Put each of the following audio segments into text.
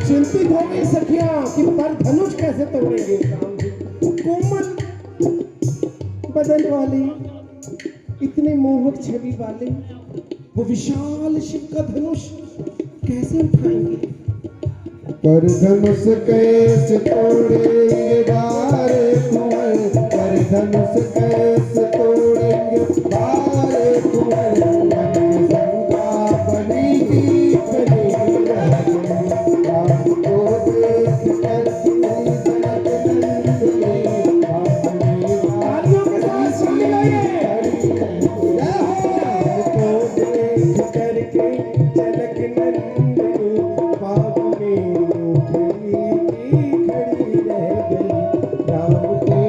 चिंतित हो गई सखियां कि पर धनुष कैसे तोड़ेंगे। कोमल बदन वाली, इतने मोहक छवि वाले वो विशाल शिव का धनुष कैसे उठाएंगे। पर धनुष कैसे तोड़ेंगे बारे कुंवर, पर धनुष कैसे तोड़ेंगे बारे कुंवर, मन में शंका बनेगी बनेगी आपको देख कर जनक नंदनी तालियों के साथ सुन लाइए। आपको देख करके जनक नंदनी बाग में खड़ी रह गई। राम के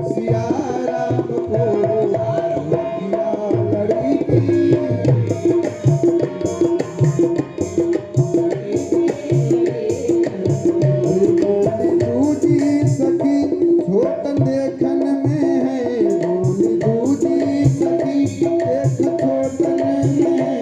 सिया राम को लगिया लड़की दूजी सखी छोटन देखन में है, दूजी सखी एक छोटन में है।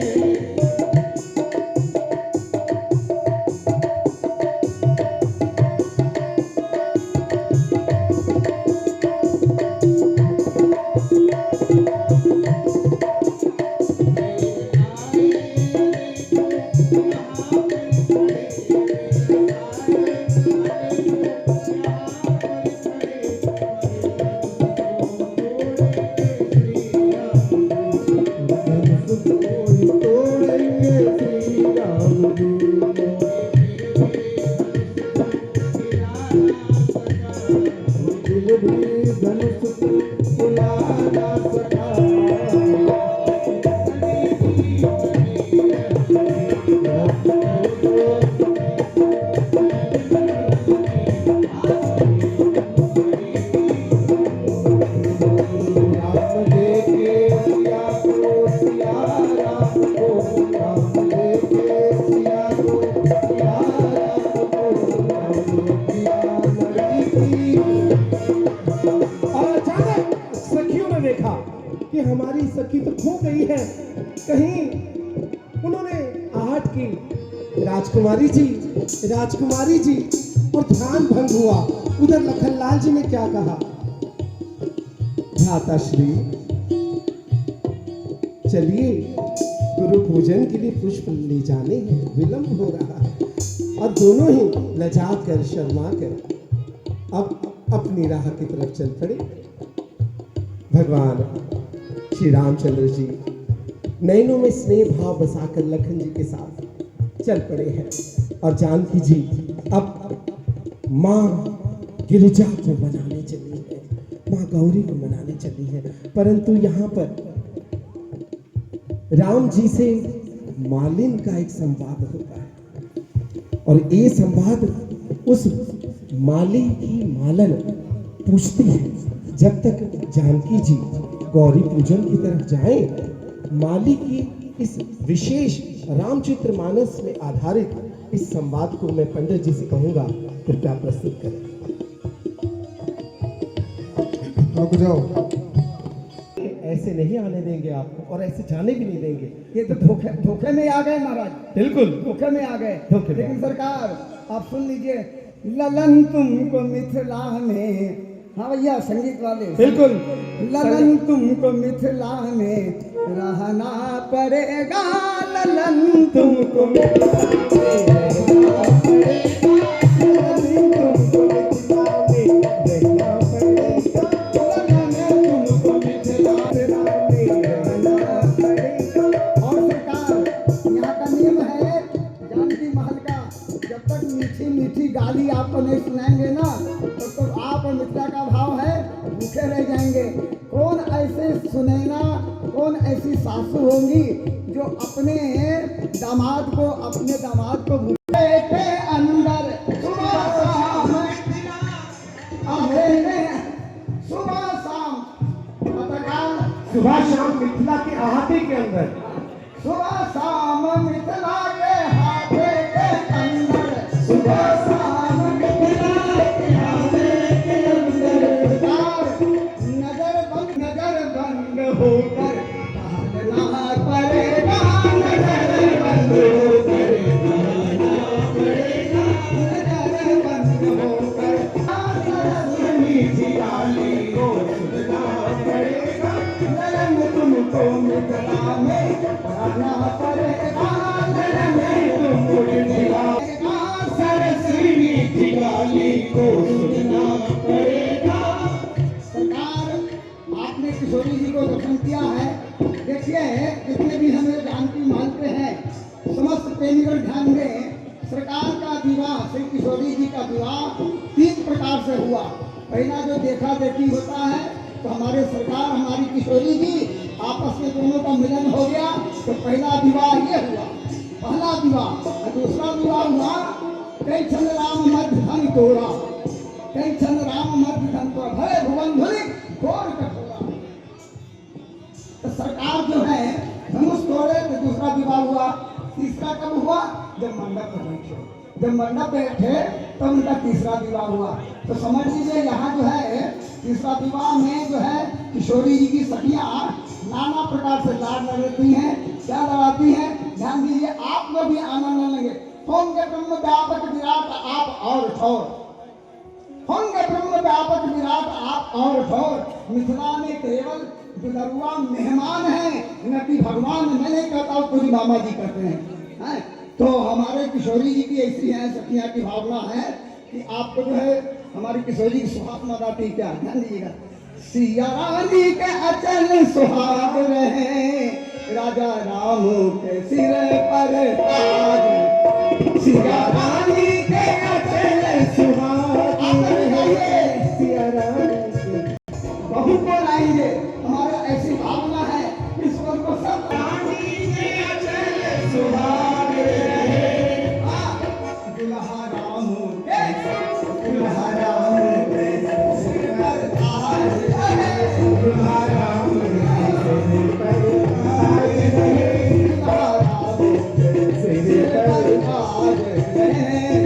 तोड़ेंगे श्री राम दिल भी धनुष बुलाना सका। राम देखे सिया को, सिया राम को, राम देखे सिया को, सिया राम को, राम किया लड़की। और अचानक सखियों ने देखा कि हमारी सखी तो खो गई है कहीं। उन्होंने आहट की, राजकुमारी जी, राजकुमारी जी, और ध्यान भंग हुआ। उधर लखनलाल जी ने क्या कहा, भ्राता श्री चलिए गुरु पूजन के लिए पुष्प ले जाने हैं, विलंब हो रहा है। और दोनों ही लजा कर शर्मा कर अब अपनी राह की तरफ चल पड़े। भगवान श्री रामचंद्र जी नैनों में स्नेह भाव बसाकर लखन जी के साथ चल पड़े हैं। और जानकी जी अब माँ गिरिजा को मनाने चली है, माँ गौरी को मनाने चली है। परंतु यहाँ पर राम जी से मालिन का एक संवाद होता है, और ये संवाद उस माली की मालन पूछती है। जब तक जानकी जी गौरी पूजन की तरफ जाएं, माली की इस विशेष रामचरित्र मानस में आधारित इस संवाद को मैं पंडित जी से कहूंगा, कृपया प्रस्तुत करें। रुक जाओ, ऐसे नहीं आने देंगे आपको, और ऐसे जाने भी नहीं देंगे। ये तो धोखे में आ गए महाराज, बिल्कुल धोखे में आ गए। धोखे में। लेकिन सरकार आप सुन लीजिए, ललन तुमको मिथिला में हाँ भैया संगीत वाले बिल्कुल ललन तुमको मिथिला में रहना पड़ेगा, ललन तुमको मिथिला में रहना पड़ेगा, ललन तुमको मिथिला में रहना पड़ेगा, ललन तुमको मिथिला में रहना पड़ेगा। और सरकार यहाँ का नियम है जानकी महल का, जब तक मीठी मीठी गाली आपको नहीं सुनाएंगे ना तब तक आप और मिथिला का भाव है भूखे रह जाएंगे। कौन ऐसे सुनैना, कौन ऐसी सासू होंगी जो अपने दामाद को भूखे के अंदर सुबह शाम सुबह शाम सुबह शाम मिथिला के अहाते के अंदर, सुबह शाम मिथिला के हाथे के अंदर, सुबह शाम मिथिला के हाथे के अंदर, नजर बंद होकर टहलना पड़ेगा, नजर बंद होकर टहलना पड़ेगा, नजर बंद होकर सरस मीठी गाली को सुनना पड़ेगा, ललन तुमको मिथिला में रहना पड़ेगा, ललन तुमको मिथिला में सरस मीठी गाली को सुनना पड़ेगा। सरकार आपने किशोरी जी को दर्शन किया है। देखिए जितने भी हमें जानकी मानते हैं समस्त प्रेमीगण ध्यान दें, सरकार का विवाह श्री किशोरी जी का विवाह 3 प्रकार से हुआ। पहला जो देखा देखी होता है तो हमारे सरकार हमारी किशोरी जी आपस में दोनों का मिलन हो गया तो पहला विवाह ये हुआ, पहला विवाह। और दूसरा विवाह हुआ कई छंद राम मध्य धन तोड़ा, कई छंद राम मध्य धन तोड़ा, भय भुवन धुनि घोर कठोरा। तो सरकार जो है धनुष तोड़े तो दूसरा विवाह हुआ। तीसरा कब हुआ? जब मंडप में बैठे, जब मंडप पे बैठे तब उनका तीसरा विवाह हुआ। तो समझ लीजिए यहाँ जो है तीसरा विवाह में जो है किशोरी जी की सखियाँ नाना प्रकार से लाड लड़ती हैं। क्या लड़ाती हैं? ध्यान दीजिए, आप लोग भी आनंद न लगे। होंगे ब्रह्म व्यापक विराट आप और ठोर, होंगे ब्रह्म व्यापक विराट आप और ठोर, मिथिला में केवल दुलरुआ मेहमान है, न कि भगवान। मैं नहीं कहता हूँ, पूरी मामा जी कहते हैं। तो हमारे किशोरी जी की ऐसी है सखियाँ की भावना है कि आपको जो है हमारी किशोरी की सुहाग मनाती क्या, ध्यान दीजिएगा। सिया रानी के अचल सुहाग रहे, राजा राम के सिर पर ताज, सिया रानी के अचल सुहाग रहे, सिया रानी के बहू को लाएंगे। हमारा ऐसी भावना है ईश्वर को सब रानी के अचल सुहाग रहे, दुल्हा राम के, दुल्हा राम के सिर पर ताज रहे, दुल्हा राम के सिर पर ताज रहे, दुल्हा राम के सिर पर ताज रहे।